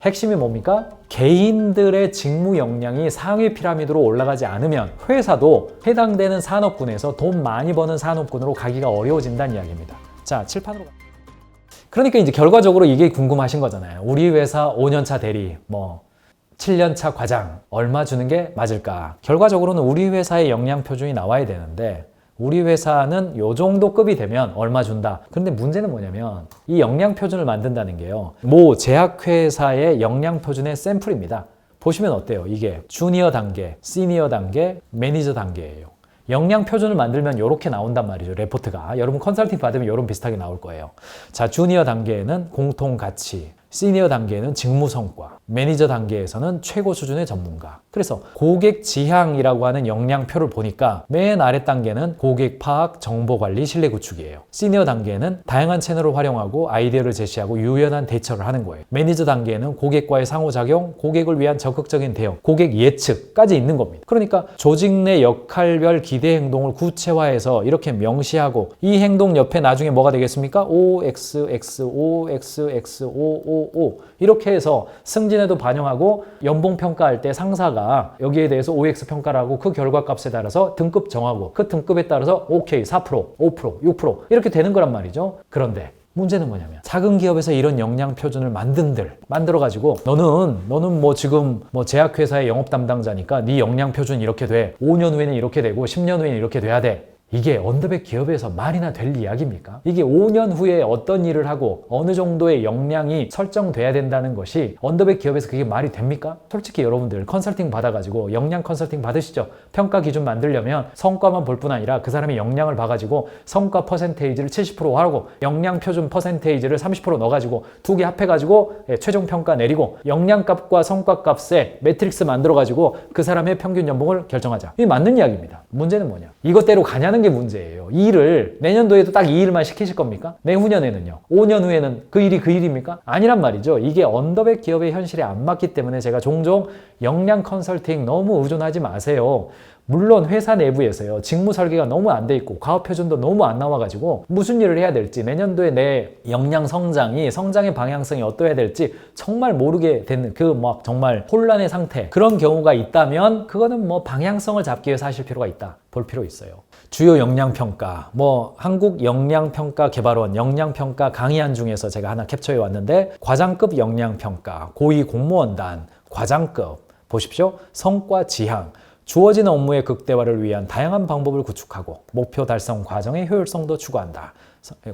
핵심이 뭡니까? 개인들의 직무 역량이 상위 피라미드로 올라가지 않으면 회사도 해당되는 산업군에서 돈 많이 버는 산업군으로 가기가 어려워진다는 이야기입니다. 자, 칠판으로. 그러니까 이제 결과적으로 이게 궁금하신 거잖아요. 우리 회사 5년차 대리, 7년차 과장 얼마 주는 게 맞을까? 결과적으로는 우리 회사의 역량 표준이 나와야 되는데 우리 회사는 요 정도 급이 되면 얼마 준다. 근데 문제는 뭐냐면 이 역량 표준을 만든다는 게요. 모 제약회사의 역량 표준의 샘플입니다. 보시면 어때요? 이게 주니어 단계, 시니어 단계, 매니저 단계예요. 역량 표준을 만들면 이렇게 나온단 말이죠. 레포트가. 여러분 컨설팅 받으면 이런 비슷하게 나올 거예요. 자, 주니어 단계에는 공통 가치, 시니어 단계에는 직무 성과, 매니저 단계에서는 최고 수준의 전문가. 그래서 고객 지향이라고 하는 역량표를 보니까 맨 아래 단계는 고객 파악, 정보 관리, 신뢰 구축이에요. 시니어 단계는 다양한 채널을 활용하고 아이디어를 제시하고 유연한 대처를 하는 거예요. 매니저 단계에는 고객과의 상호작용, 고객을 위한 적극적인 대응, 고객 예측까지 있는 겁니다. 그러니까 조직 내 역할별 기대 행동을 구체화해서 이렇게 명시하고 이 행동 옆에 나중에 뭐가 되겠습니까? OXX, OXX, OO 이렇게 해서 승진에도 반영하고 연봉 평가할 때 상사가 여기에 대해서 OX 평가를 하고 그 결과값에 따라서 등급 정하고 그 등급에 따라서 OK 4%, 5%, 6% 이렇게 되는 거란 말이죠. 그런데 문제는 뭐냐면 작은 기업에서 이런 역량 표준을 만들어가지고 너는 지금 제약회사의 영업 담당자니까 네 역량 표준 이렇게 돼. 5년 후에는 이렇게 되고 10년 후에는 이렇게 돼야 돼. 이게 언더백 기업에서 말이나 될 이야기입니까? 이게 5년 후에 어떤 일을 하고 어느 정도의 역량이 설정돼야 된다는 것이 언더백 기업에서 그게 말이 됩니까? 솔직히 여러분들 컨설팅 받아가지고 역량 컨설팅 받으시죠? 평가 기준 만들려면 성과만 볼 뿐 아니라 그 사람의 역량을 봐가지고 성과 퍼센테이지를 70% 하고 역량 표준 퍼센테이지를 30% 넣어가지고 두 개 합해가지고 최종 평가 내리고 역량값과 성과값에 매트릭스 만들어가지고 그 사람의 평균 연봉을 결정하자. 이게 맞는 이야기입니다. 문제는 뭐냐? 이것대로 가냐는 게 문제예요. 이 일을 내년도에도 딱 이 일만 시키실 겁니까? 내후년에는요? 5년 후에는 그 일이 그 일입니까? 아니란 말이죠. 이게 언더백 기업의 현실에 안 맞기 때문에 제가 종종 역량 컨설팅 너무 의존하지 마세요. 물론 회사 내부에서요. 직무 설계가 너무 안 돼 있고 과업 표준도 너무 안 나와가지고 무슨 일을 해야 될지 내년도에 내 역량 성장의 방향성이 어떠해야 될지 정말 모르게 되는 정말 혼란의 상태 그런 경우가 있다면 그거는 방향성을 잡기 위해서 하실 필요가 있다. 볼 필요 있어요. 주요 역량평가, 한국역량평가개발원 역량평가 강의안 중에서 제가 하나 캡처해 왔는데 과장급 역량평가, 고위공무원단, 과장급 보십시오. 성과 지향, 주어진 업무의 극대화를 위한 다양한 방법을 구축하고 목표 달성 과정의 효율성도 추구한다.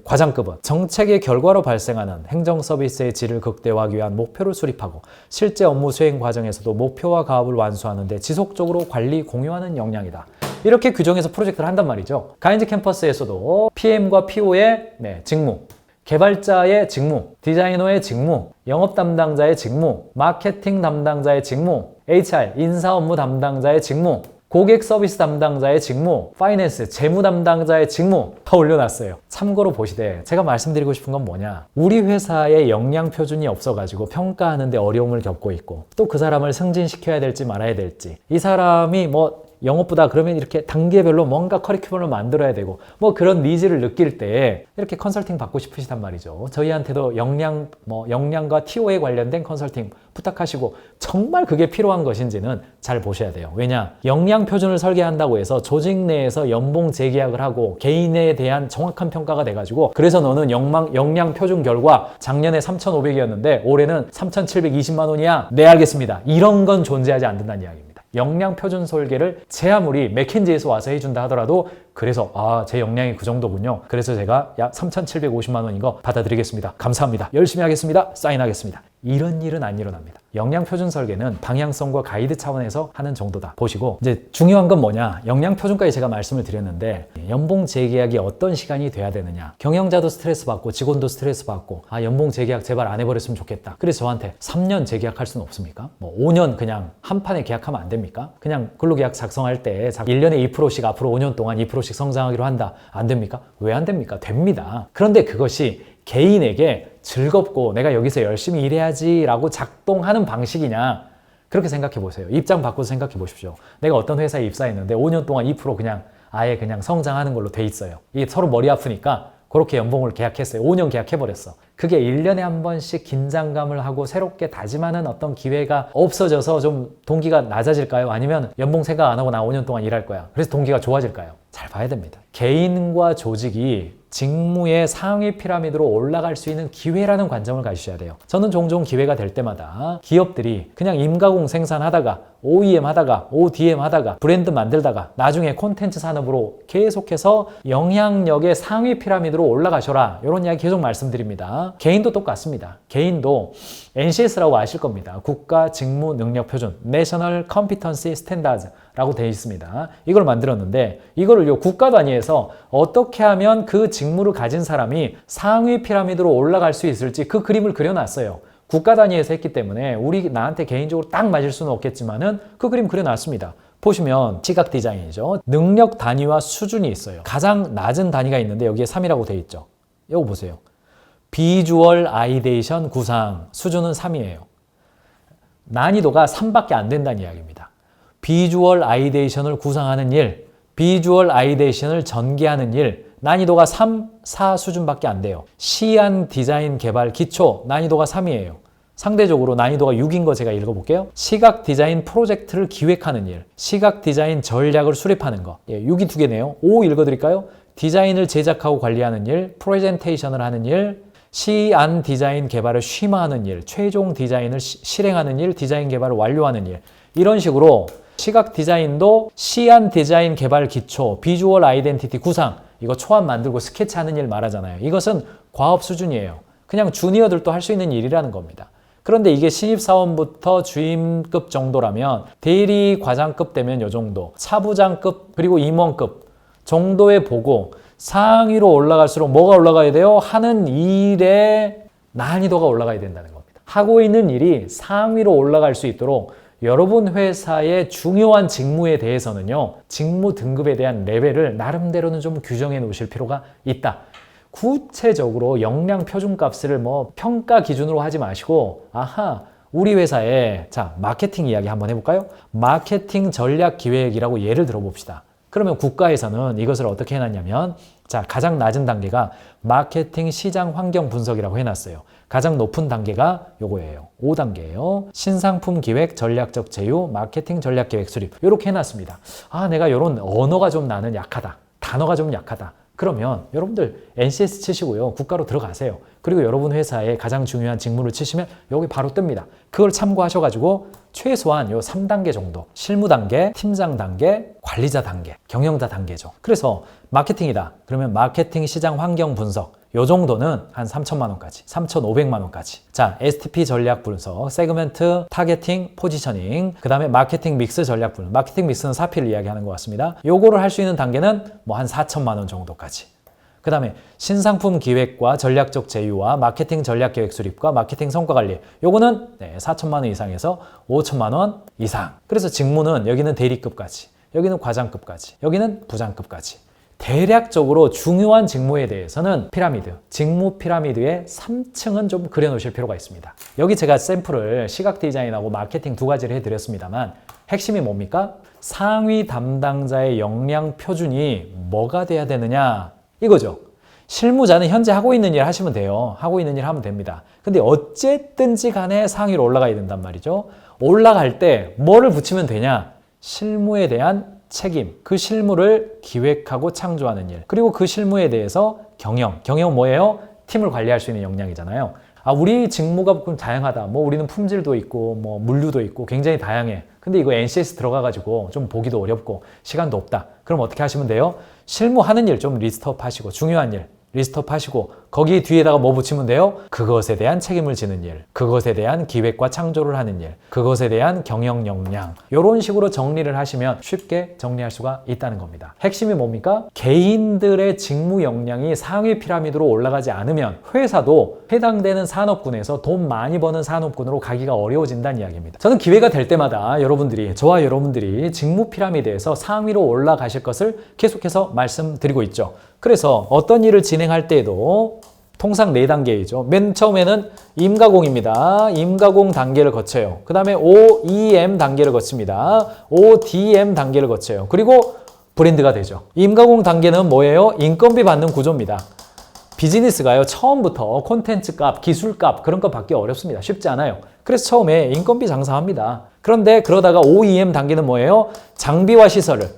과장급은 정책의 결과로 발생하는 행정 서비스의 질을 극대화하기 위한 목표를 수립하고 실제 업무 수행 과정에서도 목표와 가업을 완수하는 데 지속적으로 관리 공유하는 역량이다. 이렇게 규정해서 프로젝트를 한단 말이죠. 가인즈 캠퍼스에서도 PM과 PO의 직무, 개발자의 직무, 디자이너의 직무, 영업 담당자의 직무, 마케팅 담당자의 직무, HR, 인사 업무 담당자의 직무, 고객 서비스 담당자의 직무, 파이낸스, 재무 담당자의 직무 다 올려놨어요. 참고로 보시되 제가 말씀드리고 싶은 건 뭐냐. 우리 회사에 역량 표준이 없어가지고 평가하는데 어려움을 겪고 있고 또 그 사람을 승진시켜야 될지 말아야 될지 이 사람이 영업보다 그러면 이렇게 단계별로 뭔가 커리큘럼을 만들어야 되고 그런 니즈를 느낄 때 이렇게 컨설팅 받고 싶으시단 말이죠. 저희한테도 역량과 TO에 관련된 컨설팅 부탁하시고 정말 그게 필요한 것인지는 잘 보셔야 돼요. 왜냐? 역량 표준을 설계한다고 해서 조직 내에서 연봉 재계약을 하고 개인에 대한 정확한 평가가 돼가지고 그래서 너는 역량 표준 결과 작년에 3,500이었는데 올해는 3,720만 원이야. 네, 알겠습니다. 이런 건 존재하지 않는다는 이야기입니다. 역량 표준 설계를 제 아무리 맥킨지에서 와서 해준다 하더라도 그래서 제 역량이 그 정도군요. 그래서 제가 약 3,750만 원인 거 받아드리겠습니다. 감사합니다. 열심히 하겠습니다. 사인하겠습니다. 이런 일은 안 일어납니다. 역량 표준 설계는 방향성과 가이드 차원에서 하는 정도다. 보시고 이제 중요한 건 뭐냐. 역량 표준까지 제가 말씀을 드렸는데 연봉 재계약이 어떤 시간이 돼야 되느냐. 경영자도 스트레스 받고 직원도 스트레스 받고 연봉 재계약 제발 안 해버렸으면 좋겠다. 그래서 저한테 3년 재계약할 수는 없습니까? 5년 그냥 한 판에 계약하면 안 됩니까? 그냥 근로계약 작성할 때 1년에 2%씩 앞으로 5년 동안 2%씩 성장하기로 한다. 안 됩니까? 왜 안 됩니까? 됩니다. 그런데 그것이 개인에게 즐겁고 내가 여기서 열심히 일해야지 라고 작동하는 방식이냐 그렇게 생각해 보세요. 입장 바꿔서 생각해 보십시오. 내가 어떤 회사에 입사했는데 5년 동안 2% 그냥 아예 그냥 성장하는 걸로 돼 있어요. 이게 서로 머리 아프니까 그렇게 연봉을 계약했어요. 5년 계약해버렸어. 그게 1년에 한 번씩 긴장감을 하고 새롭게 다짐하는 어떤 기회가 없어져서 좀 동기가 낮아질까요? 아니면 연봉 생각 안 하고 나 5년 동안 일할 거야. 그래서 동기가 좋아질까요? 잘 봐야 됩니다. 개인과 조직이 직무의 상위 피라미드로 올라갈 수 있는 기회라는 관점을 가지셔야 돼요. 저는 종종 기회가 될 때마다 기업들이 그냥 임가공 생산하다가 OEM 하다가 ODM 하다가 브랜드 만들다가 나중에 콘텐츠 산업으로 계속해서 영향력의 상위 피라미드로 올라가셔라, 이런 이야기 계속 말씀드립니다. 개인도 똑같습니다. 개인도 NCS라고 아실 겁니다. 국가 직무 능력 표준 National Competency Standards 라고 되어 있습니다. 이걸 만들었는데 이거를 국가 단위에서 어떻게 하면 그 직무를 가진 사람이 상위 피라미드로 올라갈 수 있을지 그 그림을 그려놨어요. 국가 단위에서 했기 때문에 나한테 개인적으로 딱 맞을 수는 없겠지만은 그 그림 그려놨습니다. 보시면 시각 디자인이죠. 능력 단위와 수준이 있어요. 가장 낮은 단위가 있는데 여기에 3이라고 되어 있죠. 이거 보세요. 비주얼 아이데이션 구상 수준은 3이에요. 난이도가 3밖에 안 된다는 이야기입니다. 비주얼 아이데이션을 구상하는 일, 비주얼 아이데이션을 전개하는 일, 난이도가 3, 4 수준밖에 안 돼요. 시안 디자인 개발 기초, 난이도가 3이에요. 상대적으로 난이도가 6인 거 제가 읽어볼게요. 시각 디자인 프로젝트를 기획하는 일, 시각 디자인 전략을 수립하는 거. 6이 2개네요. 5 읽어드릴까요? 디자인을 제작하고 관리하는 일, 프레젠테이션을 하는 일, 시안 디자인 개발을 심화하는 일, 최종 디자인을 실행하는 일, 디자인 개발을 완료하는 일. 이런 식으로 시각 디자인도 시안 디자인 개발 기초, 비주얼 아이덴티티 구상, 이거 초안 만들고 스케치하는 일 말하잖아요. 이것은 과업 수준이에요. 그냥 주니어들도 할 수 있는 일이라는 겁니다. 그런데 이게 신입사원부터 주임급 정도라면 대리 과장급 되면 이 정도, 차부장급 그리고 임원급 정도에 보고 상위로 올라갈수록 뭐가 올라가야 돼요? 하는 일의 난이도가 올라가야 된다는 겁니다. 하고 있는 일이 상위로 올라갈 수 있도록 여러분 회사의 중요한 직무에 대해서는요, 직무 등급에 대한 레벨을 나름대로는 좀 규정해 놓으실 필요가 있다. 구체적으로 역량 표준값을 평가 기준으로 하지 마시고, 우리 회사에 마케팅 이야기 한번 해볼까요? 마케팅 전략 기획이라고 예를 들어 봅시다. 그러면 국가에서는 이것을 어떻게 해놨냐면, 가장 낮은 단계가 마케팅 시장 환경 분석이라고 해놨어요. 가장 높은 단계가 요거예요. 5단계예요. 신상품 기획, 전략적 제휴, 마케팅 전략 기획 수립. 이렇게 해놨습니다. 내가 이런 언어가 좀 나는 약하다. 단어가 좀 약하다. 그러면 여러분들 NCS 치시고요. 국가로 들어가세요. 그리고 여러분 회사에 가장 중요한 직무를 치시면 여기 바로 뜹니다. 그걸 참고하셔가지고 최소한 요 3단계 정도, 실무 단계, 팀장 단계, 관리자 단계, 경영자 단계죠. 그래서 마케팅이다. 그러면 마케팅 시장 환경 분석, 요 정도는 한 3천만 원까지, 3,500만 원까지. STP 전략 분석, 세그멘트, 타겟팅, 포지셔닝, 그 다음에 마케팅 믹스 전략 분석. 마케팅 믹스는 4P를 이야기하는 것 같습니다. 요거를 할 수 있는 단계는 한 4천만 원 정도까지. 그 다음에 신상품 기획과 전략적 제휴와 마케팅 전략 계획 수립과 마케팅 성과 관리. 요거는 4천만 원 이상에서 5천만 원 이상. 그래서 직무는 여기는 대리급까지, 여기는 과장급까지, 여기는 부장급까지. 대략적으로 중요한 직무에 대해서는 피라미드, 직무 피라미드의 3층은 좀 그려놓으실 필요가 있습니다. 여기 제가 샘플을 시각 디자인하고 마케팅 두 가지를 해드렸습니다만 핵심이 뭡니까? 상위 담당자의 역량 표준이 뭐가 돼야 되느냐 이거죠. 실무자는 현재 하고 있는 일 하시면 돼요. 하고 있는 일 하면 됩니다. 근데 어쨌든지 간에 상위로 올라가야 된단 말이죠. 올라갈 때 뭐를 붙이면 되냐? 실무에 대한 책임, 그 실무를 기획하고 창조하는 일, 그리고 그 실무에 대해서 경영은 뭐예요? 팀을 관리할 수 있는 역량이잖아요. 우리 직무가 좀 다양하다. 우리는 품질도 있고, 물류도 있고, 굉장히 다양해. 근데 이거 NCS 들어가가지고 좀 보기도 어렵고, 시간도 없다. 그럼 어떻게 하시면 돼요? 실무하는 일 좀 리스트업 하시고, 중요한 일 리스트업 하시고, 거기 뒤에다가 뭐 붙이면 돼요? 그것에 대한 책임을 지는 일, 그것에 대한 기획과 창조를 하는 일, 그것에 대한 경영 역량, 이런 식으로 정리를 하시면 쉽게 정리할 수가 있다는 겁니다. 핵심이 뭡니까? 개인들의 직무 역량이 상위 피라미드로 올라가지 않으면 회사도 해당되는 산업군에서 돈 많이 버는 산업군으로 가기가 어려워진다는 이야기입니다. 저는 기회가 될 때마다 저와 여러분들이 직무 피라미드에서 상위로 올라가실 것을 계속해서 말씀드리고 있죠. 그래서 어떤 일을 진행할 때에도 통상 4단계이죠. 맨 처음에는 임가공입니다. 임가공 단계를 거쳐요. 그 다음에 OEM 단계를 거칩니다. ODM 단계를 거쳐요. 그리고 브랜드가 되죠. 임가공 단계는 뭐예요? 인건비 받는 구조입니다. 비즈니스가요, 처음부터 콘텐츠 값, 기술 값 그런 거 받기 어렵습니다. 쉽지 않아요. 그래서 처음에 인건비 장사합니다. 그런데 그러다가 OEM 단계는 뭐예요? 장비와 시설을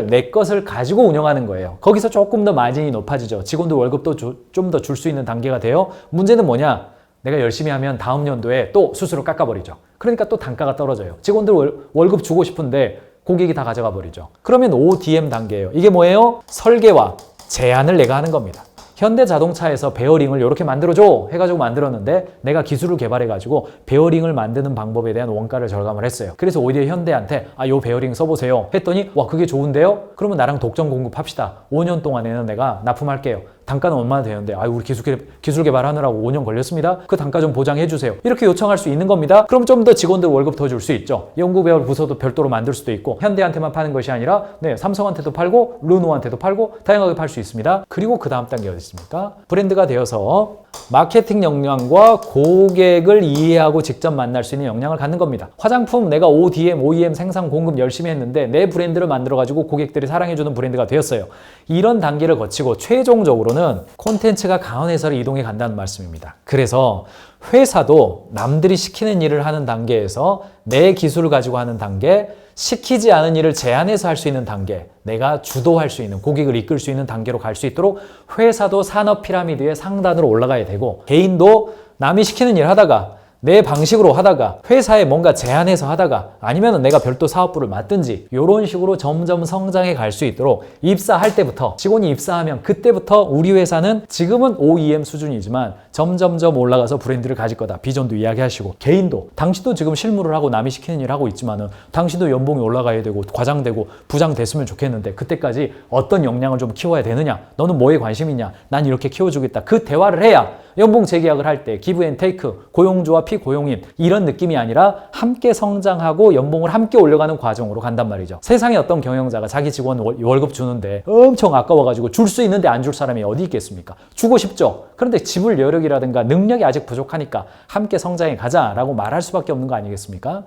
내 것을 가지고 운영하는 거예요. 거기서 조금 더 마진이 높아지죠. 직원들 월급도 좀 더 줄 수 있는 단계가 돼요. 문제는 뭐냐? 내가 열심히 하면 다음 연도에 또 수수료 깎아버리죠. 그러니까 또 단가가 떨어져요. 직원들 월급 주고 싶은데 고객이 다 가져가 버리죠. 그러면 ODM 단계예요. 이게 뭐예요? 설계와 제안을 내가 하는 겁니다. 현대자동차에서 베어링을 이렇게 만들어줘 해가지고 만들었는데 내가 기술을 개발해가지고 베어링을 만드는 방법에 대한 원가를 절감을 했어요. 그래서 오히려 현대한테 요 베어링 써보세요 했더니 와 그게 좋은데요? 그러면 나랑 독점 공급합시다. 5년 동안에는 내가 납품할게요. 단가는 얼마나 되는데 우리 기술 개발하느라고 5년 걸렸습니다. 그 단가 좀 보장해 주세요. 이렇게 요청할 수 있는 겁니다. 그럼 좀 더 직원들 월급 더 줄 수 있죠. 연구개발 부서도 별도로 만들 수도 있고 현대한테만 파는 것이 아니라 삼성한테도 팔고 르노한테도 팔고 다양하게 팔 수 있습니다. 그리고 그 다음 단계 어디 있습니까? 브랜드가 되어서 마케팅 역량과 고객을 이해하고 직접 만날 수 있는 역량을 갖는 겁니다. 화장품 내가 ODM, OEM 생산 공급 열심히 했는데 내 브랜드를 만들어가지고 고객들이 사랑해주는 브랜드가 되었어요. 이런 단계를 거치고 최종적으로는 콘텐츠가 강원에서 이동해 간다는 말씀입니다. 그래서 회사도 남들이 시키는 일을 하는 단계에서 내 기술을 가지고 하는 단계, 시키지 않은 일을 제안해서 할 수 있는 단계, 내가 주도할 수 있는, 고객을 이끌 수 있는 단계로 갈 수 있도록 회사도 산업 피라미드의 상단으로 올라가야 되고 개인도 남이 시키는 일 하다가 내 방식으로 하다가 회사에 뭔가 제안해서 하다가 아니면 내가 별도 사업부를 맡든지 이런 식으로 점점 성장해 갈 수 있도록 입사할 때부터 직원이 입사하면 그때부터 우리 회사는 지금은 OEM 수준이지만 점점점 올라가서 브랜드를 가질 거다. 비전도 이야기하시고 개인도 당신도 지금 실무를 하고 남이 시키는 일 하고 있지만은 당신도 연봉이 올라가야 되고 과장되고 부장 됐으면 좋겠는데 그때까지 어떤 역량을 좀 키워야 되느냐? 너는 뭐에 관심 있냐? 난 이렇게 키워주겠다. 그 대화를 해야 연봉 재계약을 할 때 기브 앤 테이크, 고용주와 피고용인 이런 느낌이 아니라 함께 성장하고 연봉을 함께 올려가는 과정으로 간단 말이죠. 세상에 어떤 경영자가 자기 직원 월급 주는데 엄청 아까워가지고 줄 수 있는데 안 줄 사람이 어디 있겠습니까? 주고 싶죠. 그런데 지불 여력이라든가 능력이 아직 부족하니까 함께 성장해 가자라고 말할 수밖에 없는 거 아니겠습니까?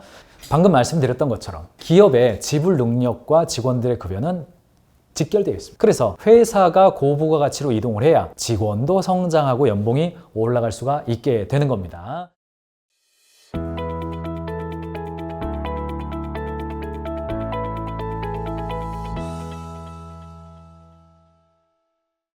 방금 말씀드렸던 것처럼 기업의 지불 능력과 직원들의 급여는 직결되어 있습니다. 그래서 회사가 고부가 가치로 이동을 해야 직원도 성장하고 연봉이 올라갈 수가 있게 되는 겁니다.